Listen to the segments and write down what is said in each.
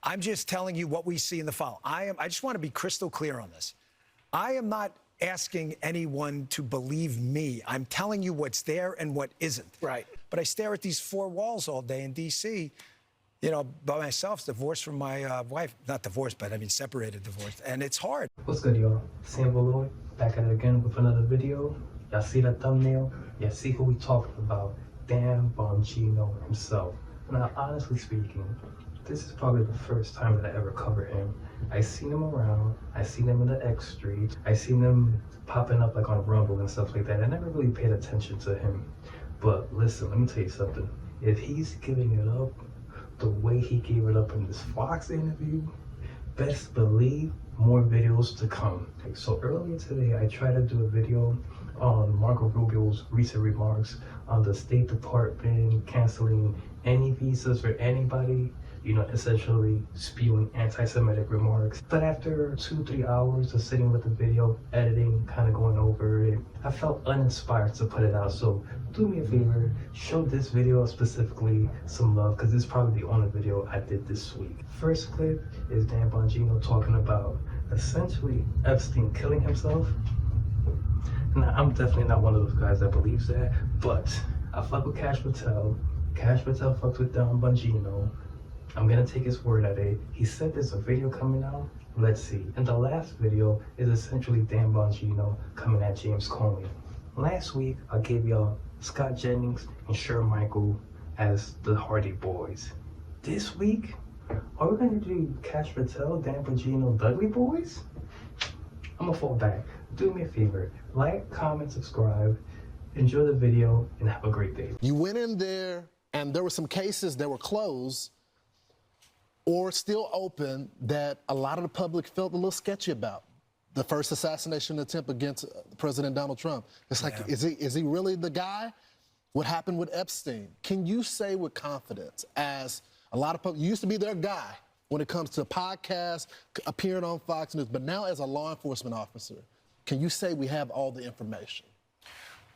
I'm just telling you what we see in the file. I just want to be crystal clear on this. I am not asking anyone to believe me. I'm telling you what's there and what isn't. Right. But I stare at these four walls all day in D.C., you know, by myself, divorced from my wife. Not divorced, but I mean separated, divorced. And it's hard. What's good, y'all? Sam Beloy, back at it again with another video. Y'all see that thumbnail? Y'all see who we talking about? Dan Bongino himself. Now, honestly speaking, this is probably the first time that I ever covered him. I seen him around, I seen him in the X Street, I seen him popping up like on Rumble and stuff like that. I never really paid attention to him. But listen, let me tell you something. If he's giving it up the way he gave it up in this Fox interview, best believe more videos to come. So earlier today, I tried to do a video on Marco Rubio's recent remarks on the State Department canceling any visas for anybody, you know, essentially spewing anti-Semitic remarks. But after 2-3 hours of sitting with the video, editing, kind of going over it, I felt uninspired to put it out. So do me a favor, show this video specifically some love, because this is probably the only video I did this week. First clip is Dan Bongino talking about essentially Epstein killing himself. Now, I'm definitely not one of those guys that believes that, but I fuck with Cash Patel. Cash Patel fucks with Dan Bongino. I'm gonna take his word at it. He said there's a video coming out. Let's see. And the last video is essentially Dan Bongino coming at James Comey. Last week, I gave y'all Scott Jennings and Sharon Michael as the Hardy Boys. This week, are we gonna do Cash Patel, Dan Bongino, Dudley Boys? I'm gonna fall back. Do me a favor, like, comment, subscribe, enjoy the video, and have a great day. You went in there and there were some cases that were closed or still open that a lot of the public felt a little sketchy about. The first assassination attempt against President Donald Trump. It's like, is he really the guy? What happened with Epstein? Can you say with confidence, as a lot of public, you used to be their guy when it comes to podcasts, appearing on Fox News, but now as a law enforcement officer, can you say we have all the information?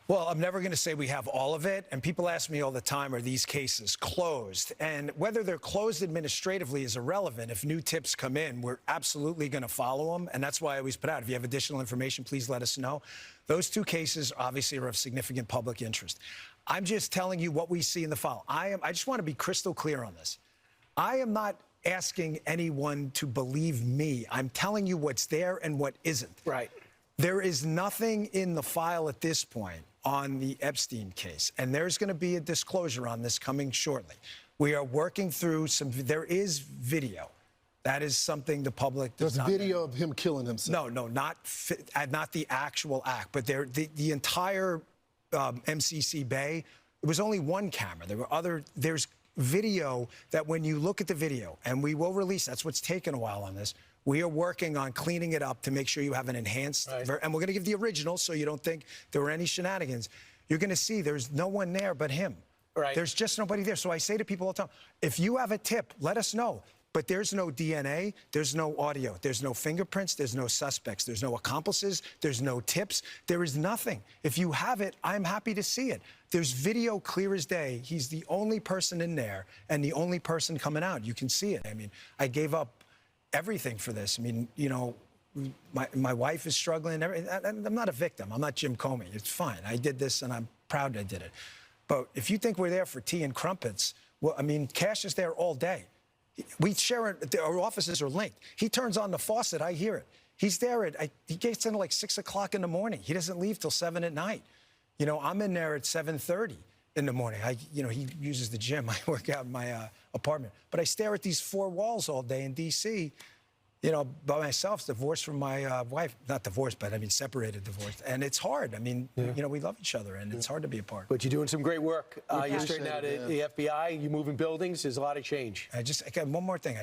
Well, I'm never going to say we have all of it. And people ask me all the time, are these cases closed? And whether they're closed administratively is irrelevant. If new tips come in, we're absolutely going to follow them. And that's why I always put out, if you have additional information, please let us know. Those two cases obviously are of significant public interest. I'm just telling you what we see in the file. I just want to be crystal clear on this. I am not asking anyone to believe me. I'm telling you what's there and what isn't. Right. There is nothing in the file at this point on the Epstein case, and there's going to be a disclosure on this coming shortly. We are working through there is video. That is something the public does not know. There's video of him killing himself. No, not the actual act, but the entire MCC Bay, it was only one camera. There's video that when you look at the video, and we will release, that's what's taken a while on this, we are working on cleaning it up to make sure you have an enhanced, and we're going to give the original so you don't think there were any shenanigans. You're going to see there's no one there but him. Right. There's just nobody there. So I say to people all the time, if you have a tip, let us know. But there's no DNA, there's no audio, there's no fingerprints, there's no suspects, there's no accomplices, there's no tips, there is nothing. If you have it, I'm happy to see it. There's video clear as day. He's the only person in there and the only person coming out. You can see it. I mean, I gave up everything for this. I mean, you know, my wife is struggling. I'm not a victim. I'm not Jim Comey. It's fine. I did this and I'm proud I did it. But if you think we're there for tea and crumpets, well, I mean, Cash is there all day. We share it, our offices are linked. He turns on the faucet, I hear it. He's there he gets in at like 6 o'clock in the morning. He doesn't leave till 7 at night. You know, I'm in there at 7:30 in the morning. You know, he uses the gym. I work out in my apartment. But I stare at these four walls all day in D.C., you know, by myself, divorced from my wife. Not divorced, but I mean separated, divorced. And it's hard. I mean, you know, we love each other, and it's hard to be apart. But you're doing some great work. You're straightening out the FBI. You're moving buildings. There's a lot of change. I got one more thing.